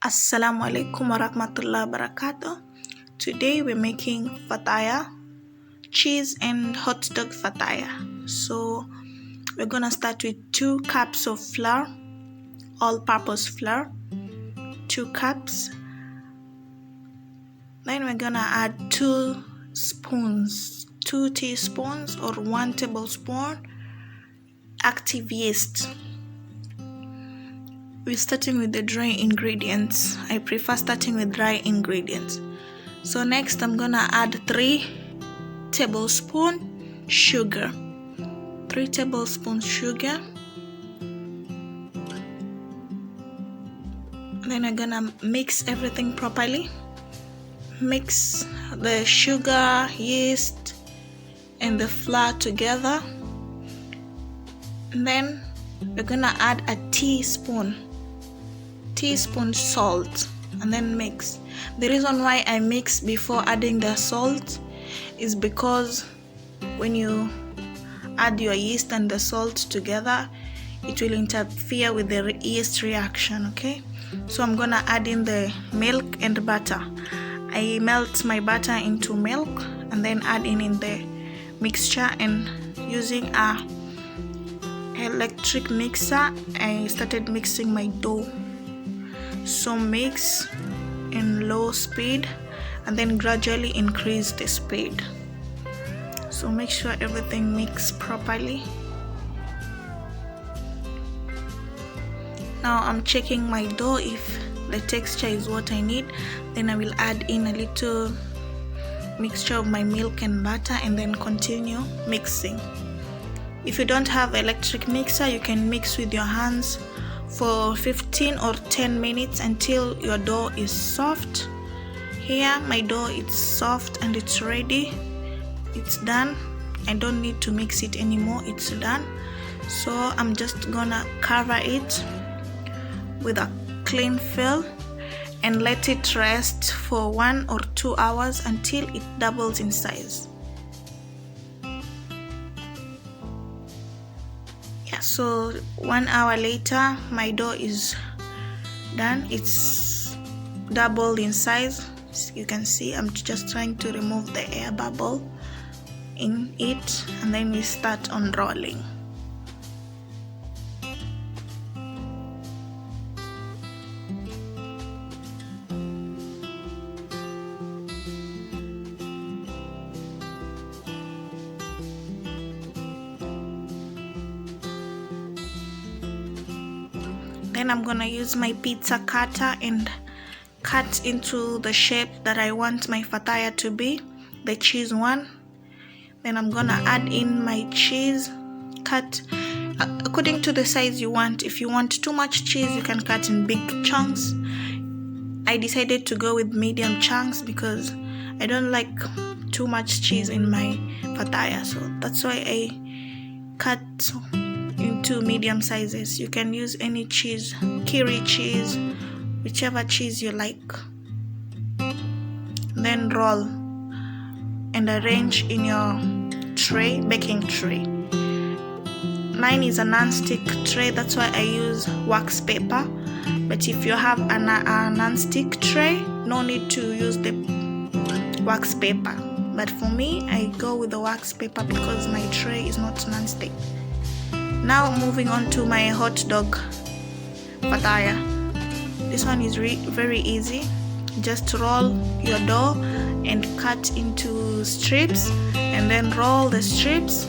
Assalamu alaikum warahmatullahi wabarakatuh. Today we're making fatayer, cheese and hot dog fatayer. So we're gonna start with 2 cups of flour, all-purpose flour, 2 cups. Then we're gonna add 2 teaspoons or 1 tablespoon active yeast. We're starting with the dry ingredients. I prefer starting with dry ingredients. So next I'm gonna add 3 tablespoons sugar. 3 tablespoons sugar. Then I'm gonna mix everything properly. Mix the sugar, yeast, and the flour together. And then we're gonna add a teaspoon salt and then mix. The reason why I mix before adding the salt is because when you add your yeast and the salt together, it will interfere with the yeast reaction. Okay, so I'm gonna add in the milk and butter. I melt my butter into milk and then add in the mixture, and using a electric mixer I started mixing my dough. So mix in low speed and then gradually increase the speed. So make sure everything mix properly. Now I'm checking my dough if the texture is what I need. Then I will add in a little mixture of my milk and butter and then continue mixing. If you don't have electric mixer, you can mix with your hands for 15 or 10 minutes until your dough is soft. Here my dough is soft and it's ready. It's done. I don't need to mix it anymore. It's done. So I'm just gonna cover it with a cling film and let it rest for 1 or 2 hours until it doubles in size. So 1 hour later my dough is done. It's doubled in size. As you can see, I'm just trying to remove the air bubble in it, and then we start unrolling. Then I'm gonna use my pizza cutter and cut into the shape that I want my fatayer to be, the cheese one. Then I'm gonna add in my cheese, cut according to the size you want. If you want too much cheese, you can cut in big chunks. I decided to go with medium chunks because I don't like too much cheese in my fatayer, so that's why I cut into medium sizes. You can use any cheese, kiri cheese, whichever cheese you like. Then roll and arrange in your tray, baking tray. Mine is a non-stick tray, that's why I use wax paper. But if you have a non-stick tray, no need to use the wax paper. But for me, I go with the wax paper because my tray is not non-stick. Now moving on to my hot dog fatayer. This one is very easy. Just roll your dough and cut into strips, and then roll the strips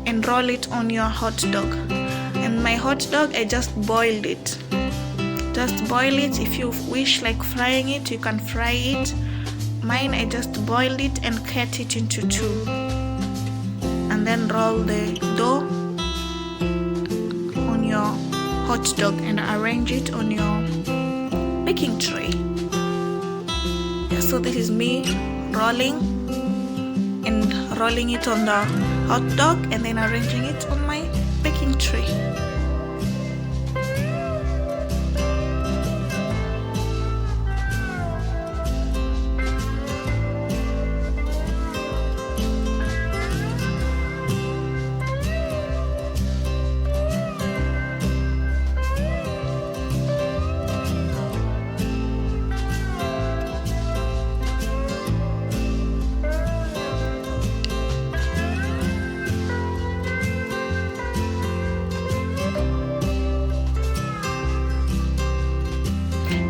and roll it on your hot dog. And my hot dog, I just boiled it. Just boil it. If you wish like frying it, you can fry it. Mine, I just boiled it and cut it into 2. And then roll the dough on your hot dog and arrange it on your baking tray. So this is me rolling it on the hot dog and then arranging it on my baking tray.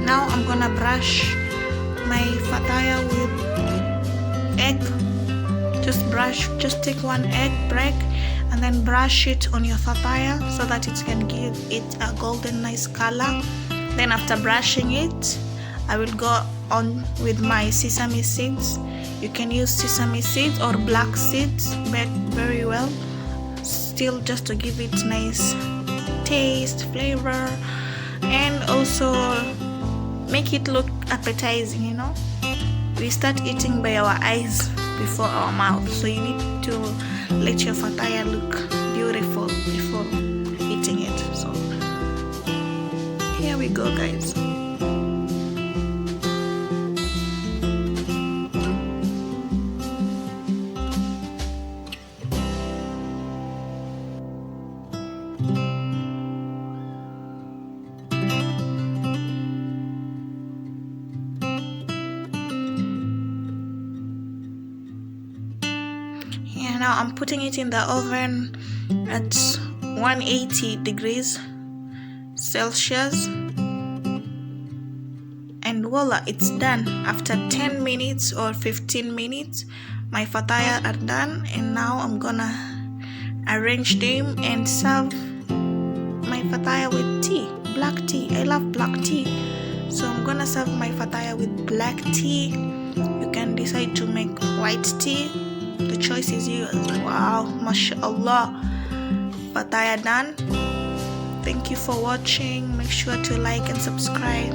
Now I'm gonna brush my fatayer with egg. Just take one egg, break, and then brush it on your fatayer so that it can give it a golden nice color. Then after brushing it, I will go on with my sesame seeds. You can use sesame seeds or black seeds, baked very well, still just to give it nice taste, flavor, and also make it look appetizing, you know. We start eating by our eyes before our mouth, so you need to let your fatayer look beautiful before eating it. So here we go, guys. Yeah, now I'm putting it in the oven at 180 degrees Celsius, and voila, it's done. After 10 minutes or 15 minutes, my fatayer are done, and now I'm gonna arrange them and serve my fatayer with tea, black tea. I love black tea, so I'm gonna serve my fatayer with black tea. You can decide to make white tea, the choice is yours. Wow, mashallah, fatayer done. Thank you for watching. Make sure to like and subscribe.